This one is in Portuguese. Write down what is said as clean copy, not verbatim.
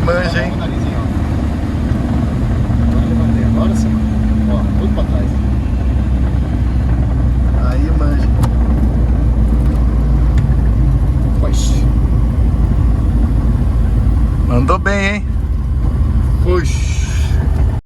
manja, hein? Agora sim, ó, tudo pra trás. Aí manja. Pois. Mandou bem, hein? Puxa.